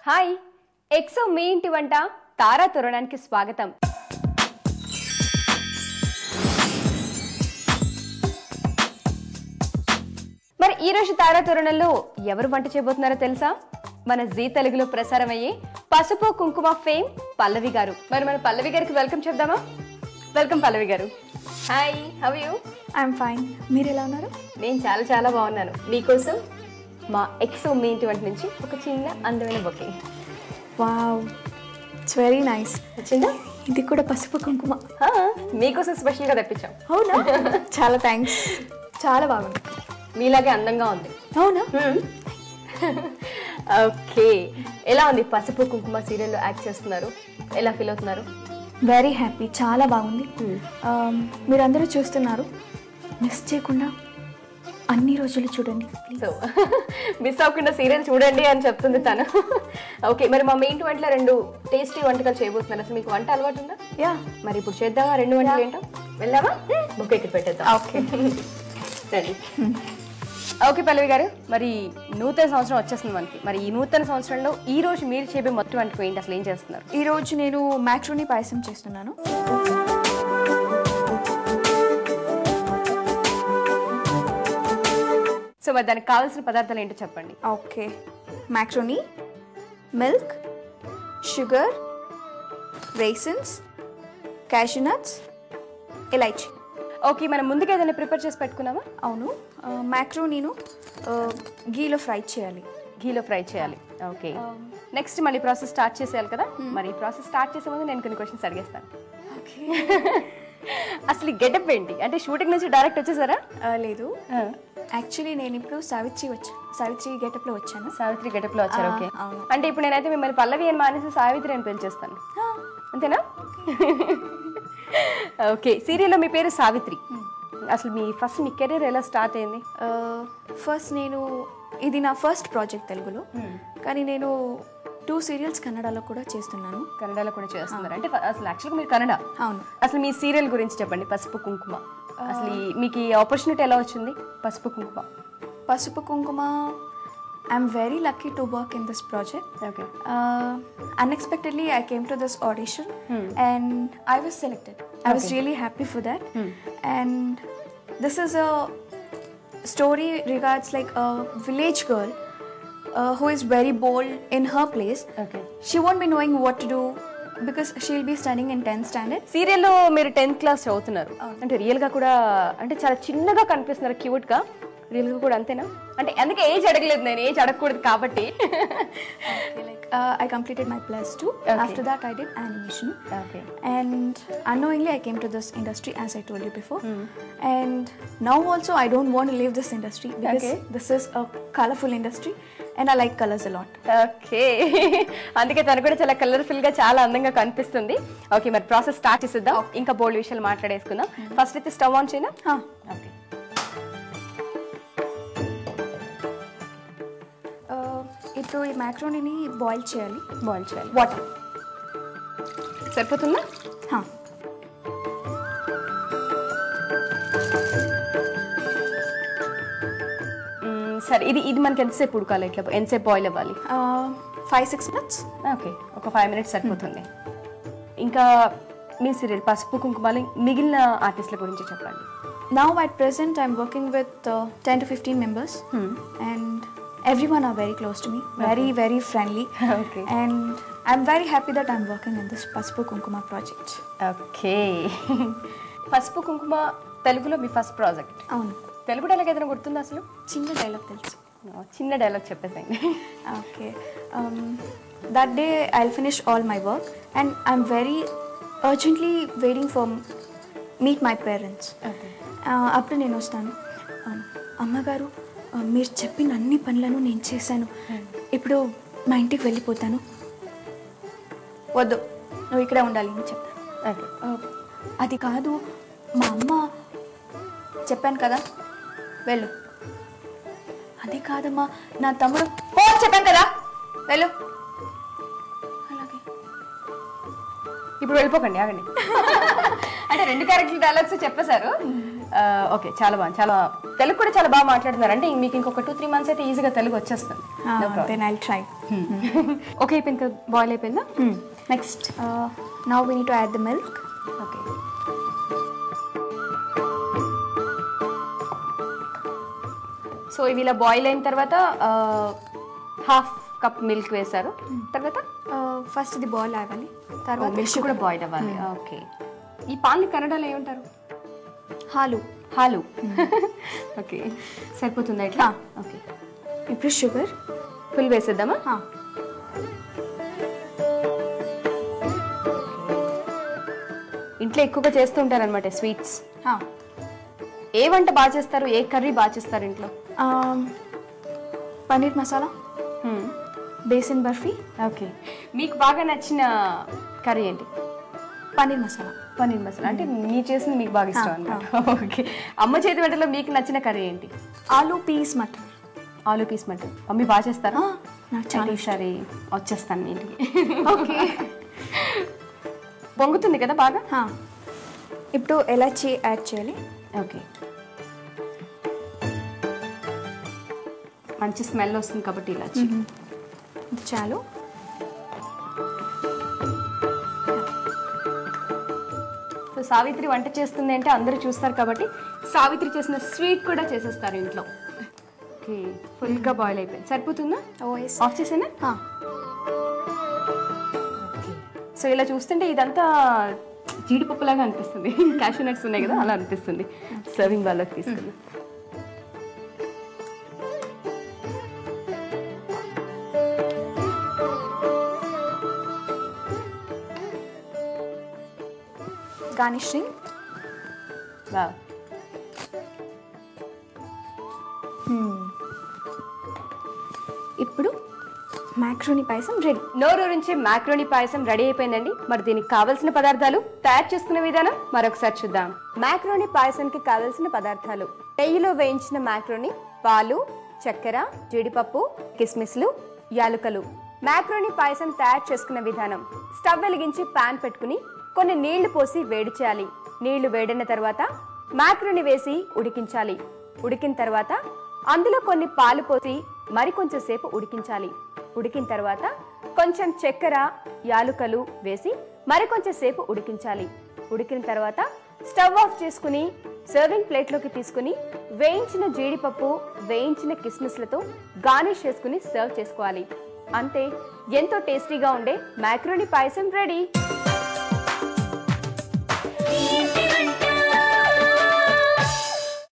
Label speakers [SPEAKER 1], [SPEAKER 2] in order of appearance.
[SPEAKER 1] Hi exo మీ ఇంటి వంట తారా తోరణానికి స్వాగతం. మరి ఈ రోజు తారా తోరణంలో ఎవరు వంట చేయబోతున్నారో తెలుసా? మన జీ తెలుగులో ప్రసారం అయ్యే పసుపు కుంకుమ ఫేమ్ పల్లవి గారు. మరి మన పల్లవి గారికి వెల్కమ్ చెప్దామా? వెల్కమ్ పల్లవి గారు. Hi, how you?
[SPEAKER 2] I'm fine. మీరు ఎలా ఉన్నారు?
[SPEAKER 1] నేను చాలా చాలా బాగున్నాను. మీకోసం మా ఎక్సో మీ ఇంటి వంట నుంచి ఒక చిన్న అందమైన bouquet.
[SPEAKER 2] Wow, it's very nice.
[SPEAKER 1] వచ్చిందా?
[SPEAKER 2] ఇది కూడా పసుపు కుంకుమ.
[SPEAKER 1] మీకోసం స్పెషల్గా తెప్పించాం.
[SPEAKER 2] అవునా? చాలా థ్యాంక్స్. చాలా బాగుంది.
[SPEAKER 1] మీలాగే అందంగా ఉంది.
[SPEAKER 2] అవునా?
[SPEAKER 1] ఓకే, ఎలా ఉంది? పసుపు కుంకుమ సీరియల్లో యాక్ట్ చేస్తున్నారు, ఎలా ఫీల్ అవుతున్నారు?
[SPEAKER 2] వెరీ హ్యాపీ, చాలా బాగుంది. మీరందరూ చూస్తున్నారు, మిస్ చేయకుండా అన్ని రోజులు చూడండి.
[SPEAKER 1] సో మిస్ అవ్వకుండా సీరియల్ చూడండి అని చెప్తుంది తను. ఓకే, మరి మా మెయిన్ వంటలో 2 టేస్టీ వంటకాలు చేయబోతున్నారు. అసలు మీకు వంట అలవాటు ఉందా?
[SPEAKER 2] యా.
[SPEAKER 1] మరి ఇప్పుడు చేద్దామా? 2 వంటలు ఏంటో వెళ్దామా? బుక్ ఇక్కడ పెట్టేద్దాం.
[SPEAKER 2] Okay
[SPEAKER 1] ready. ఓకే పల్లవి గారు, మరి నూతన సంవత్సరం వచ్చేస్తుంది మనకి. మరి ఈ నూతన సంవత్సరంలో ఈ రోజు మీరు చేయబోయే మొత్తం వంటకం ఏంటి? అసలు ఏం చేస్తున్నారు?
[SPEAKER 2] ఈరోజు నేను మ్యాక్రోనీ పాయసం చేస్తున్నాను.
[SPEAKER 1] సో మరి దానికి కావాల్సిన పదార్థాలు ఏంటో చెప్పండి.
[SPEAKER 2] Okay, macaroni, milk, sugar, raisins, cashew nuts, elaichi.
[SPEAKER 1] Okay, మనం ముందుగా ఏదైనా ప్రిపేర్ చేసి పెట్టుకున్నామా?
[SPEAKER 2] అవును, మ్యాక్రోనీను గీలో ఫ్రై చేయాలి.
[SPEAKER 1] ఘీలో ఫ్రై చేయాలి. ఓకే, నెక్స్ట్ మళ్ళీ ప్రాసెస్ స్టార్ట్ చేసేయాలి కదా. మరి ప్రాసెస్ స్టార్ట్ చేసే ముందు నేను కొన్ని క్వశ్చన్స్ అడిగేస్తాను.
[SPEAKER 2] ఓకే.
[SPEAKER 1] అసలు ఈ గెటప్ ఏంటి? అంటే షూటింగ్ నుంచి డైరెక్ట్ వచ్చేసారా?
[SPEAKER 2] లేదు, యాక్చువల్లీ నేను ఇప్పుడు సావిత్రి గెటప్లో వచ్చాను.
[SPEAKER 1] సావిత్రి గెటప్లో వచ్చారు. ఓకే,
[SPEAKER 2] అవును.
[SPEAKER 1] అంటే ఇప్పుడు నేనైతే మిమ్మల్ని పల్లవి అని మానేసి సావిత్రి అని పిలిచేస్తాను, అంతేనా? ఓకే, సీరియల్లో మీ పేరు సావిత్రి. అసలు మీ కెరీర్ ఎలా స్టార్ట్ అయింది?
[SPEAKER 2] ఫస్ట్ ఇది నా ఫస్ట్ ప్రాజెక్ట్ తెలుగులో, కానీ నేను 2 సీరియల్స్ కన్నడలో కూడా చేస్తున్నాను.
[SPEAKER 1] కన్నడలో కూడా చేస్తున్నారు అంటే అసలు యాక్చువల్గా మీరు కన్నడ.
[SPEAKER 2] అవును.
[SPEAKER 1] అసలు మీ సీరియల్ గురించి చెప్పండి, పసుపు కుంకుమ. అసలు మీకు ఈ ఆపర్చునిటీ ఎలా వచ్చింది? పసుపు కుంకుమ
[SPEAKER 2] I'm very lucky to work in this project.
[SPEAKER 1] Okay.
[SPEAKER 2] Unexpectedly, I came to this audition and I was selected. I was really happy for that. And this is a story regards like a village girl who is very bold in her place.
[SPEAKER 1] Okay.
[SPEAKER 2] She won't be knowing what to do because she'll be studying in 10th standard.
[SPEAKER 1] సీరియల్లో మీరు 10th class చదువుతున్నారు అంటే రియల్గా కూడా అంటే చాలా చిన్నగా కనిపిస్తున్నారు, క్యూట్గా. రియల్గా కూడా అంతేనా? అంటే అందుకే ఏజ్ అడగలేదు, నేను ఏజ్ అడగకూడదు కాబట్టి.
[SPEAKER 2] I completed my +2. Okay. After that, I did animation.
[SPEAKER 1] Okay.
[SPEAKER 2] And unknowingly, I came to this industry, as I told you before. And now also, I don't want to leave this industry because this is a colorful industry, and I like colors a lot.
[SPEAKER 1] Okay, అందుకే తను కూడా చాలా కలర్ఫుల్గా చాలా అందంగా కనిపిస్తుంది. Okay, మరి process start చేసేద్దాం. ఇంకా బోల్డ్ విషయాలు మాట్లాడేసుకుందాం. ఫస్ట్ అయితే స్టవ్ ఆన్ చేయనా? ఓకే.
[SPEAKER 2] ఇప్పుడు ఈ మ్యాక్రోనీని బాయిల్ చేయాలి.
[SPEAKER 1] వాటర్ సరిపోతుందా? సరే, ఇది మనకి ఎంతసేపు ఉడకాలి? ఇట్లా ఎంతసేపు బాయిల్ అవ్వాలి?
[SPEAKER 2] 5-6 minutes.
[SPEAKER 1] ఓకే, ఒక 5 minutes సరిపోతుంది. ఇంకా మీ సీరియల్ పసుపు కుంకుమలో మిగిలిన ఆర్టిస్టుల గురించి చెప్పండి.
[SPEAKER 2] Now at present I'm working with 10 to 15 members and everyone are very close to me, very friendly.
[SPEAKER 1] Okay.
[SPEAKER 2] And I'm very happy that I'm working in this Pasupu Kunkuma project.
[SPEAKER 1] Okay, పసుపు కుంకుమ తెలుగులో మీ first project.
[SPEAKER 2] అవును.
[SPEAKER 1] Telugu dialogue ఏదైనా గుర్తుందా అసలు?
[SPEAKER 2] చిన్న dialogue తెలుసు.
[SPEAKER 1] చిన్న డైలాగ్ చెప్పేసాయండి.
[SPEAKER 2] Okay, that day I'll finish all my work and I'm very urgently waiting for meet my parents.
[SPEAKER 1] Okay.
[SPEAKER 2] అప్పుడు నేను వస్తాను. అమ్మగారు, మీరు చెప్పిన అన్ని పనులను నేను చేశాను, ఇప్పుడు మా ఇంటికి వెళ్ళిపోతాను. వద్దు, నువ్వు ఇక్కడే ఉండాలి అని చెప్తాను. అది కాదు మా అమ్మ, చెప్పాను కదా వెళ్ళు. అది కాదమ్మా నా తమ్ముడు, చెప్పాను కదా వెళ్ళు. అలాగే.
[SPEAKER 1] ఇప్పుడు వెళ్ళిపోకండి, ఆగండి. అంటే 2 క్యారెక్టర్ డైలాగ్స్ చెప్పేశారు. ఓకే, చాలా బాగుంది. చాలా తెలుగు కూడా చాలా బాగా మాట్లాడుతున్నారు. అంటే మీకు ఇంకొక 2-3 months అయితే ఈజీగా తెలుగు వచ్చేస్తుంది.
[SPEAKER 2] Then I'll try.
[SPEAKER 1] ఓకే, అయిపోయింది కదా, బాయిల్ అయిపోయిందా? Next
[SPEAKER 2] Now we need to add the milk.
[SPEAKER 1] Okay. So ఇవి ఇలా బాయిల్ అయిన తర్వాత 1/2 cup మిల్క్ వేశారు. తర్వాత
[SPEAKER 2] First the boil అవ్వాలి, తర్వాత
[SPEAKER 1] మిల్క్ కూడా బాయిల్ అవ్వాలి. ఓకే. ఈ పాన్ని కన్నడలో ఏమంటారు?
[SPEAKER 2] హాలు.
[SPEAKER 1] హాలు. ఓకే, సరిపోతుందా ఇట్లా? ఓకే.
[SPEAKER 2] ఇప్పుడు షుగర్
[SPEAKER 1] ఫుల్ వేసేద్దామా? ఇంట్లో ఎక్కువగా చేస్తూ ఉంటారనమాట స్వీట్స్. ఏ వంట బాగా చేస్తారు? ఏ కర్రీ బాగా చేస్తారు ఇంట్లో?
[SPEAKER 2] పన్నీర్ మసాలా, బేసిన్ బర్ఫీ.
[SPEAKER 1] ఓకే. మీకు బాగా నచ్చిన కర్రీ ఏంటి?
[SPEAKER 2] పన్నీర్ మసాలా.
[SPEAKER 1] పన్నీర్ మసాలా అంటే మీరు చేసింది మీకు బాగా ఇష్టం అనమాట. ఓకే. అమ్మ చేతి వంటలో మీకు నచ్చిన కర్రీ ఏంటి?
[SPEAKER 2] ఆలూ పీస్ మటన్.
[SPEAKER 1] ఆలూ పీస్ మటన్ మమ్మీ బాగా చేస్తారా?
[SPEAKER 2] నాకు చాలా
[SPEAKER 1] ఈసారి వచ్చేస్తాను మీ ఇంటికి. ఓకే. పొంగుతుంది కదా బాగా?
[SPEAKER 2] ఇప్పుడు ఎలాచి యాడ్ చేయాలి.
[SPEAKER 1] ఓకే. మంచి స్మెల్ వస్తుంది కాబట్టి ఇలాచి.
[SPEAKER 2] చాలు.
[SPEAKER 1] సో సావిత్రి వంట చేస్తుంది అంటే అందరూ చూస్తారు కాబట్టి సావిత్రి చేసిన స్వీట్ కూడా చేసేస్తారు ఇంట్లో. ఓకే, ఫుల్గా బాయిల్ అయిపోయింది. సరిపోతుందా? ఆఫ్ చేసేనా? సో ఇలా చూస్తుంటే ఇదంతా జీడిపప్పులాగా అనిపిస్తుంది. క్యాషూ నట్స్ ఉన్నాయి కదా, అలా అనిపిస్తుంది. సర్వింగ్ వాళ్ళకి తీసుకుంది.
[SPEAKER 2] గార్నిషింగ్.
[SPEAKER 1] వావ్.
[SPEAKER 2] ఇప్పుడు మ్యాక్రోనీ పాయసం రెడీ.
[SPEAKER 1] నోరూరించి మ్యాక్రోనీ పాయసం రెడీ అయిపోయిందండి. మరి దీనికి కావాల్సిన పదార్థాలు, తయారు చేసుకునే విధానం మరొకసారి చూద్దాం. మ్యాక్రోనీ పాయసానికి కావాల్సిన పదార్థాలు: నెయ్యిలో వేయించిన మ్యాక్రోనీ, పాలు, చక్కెర, జీడిపప్పు, కిస్మిస్లు, యాలుకలు. మ్యాక్రోనీ పాయసం తయారు చేసుకునే విధానం: స్టవ్ వెలిగించి పాన్ పెట్టుకుని కొన్ని నీళ్లు పోసి వేడి చేయాలి. నీళ్లు వేడిన తర్వాత మ్యాక్రోనీ వేసి ఉడికించాలి. ఉడికిన తర్వాత అందులో కొన్ని పాలు పోసి మరికొంచెం సేపు ఉడికించాలి. ఉడికిన తర్వాత కొంచెం చక్కెర, యాలుకలు వేసి మరికొంచెం సేపు ఉడికించాలి. ఉడికిన తర్వాత స్టవ్ ఆఫ్ చేసుకుని సర్వింగ్ ప్లేట్లోకి తీసుకుని వేయించిన జీడిపప్పు, వేయించిన కిస్మిస్లతో గార్నిష్ చేసుకుని సర్వ్ చేసుకోవాలి. అంతే, ఎంతో టేస్టీగా ఉండే మ్యాక్రోనీ పాయసం రెడీ.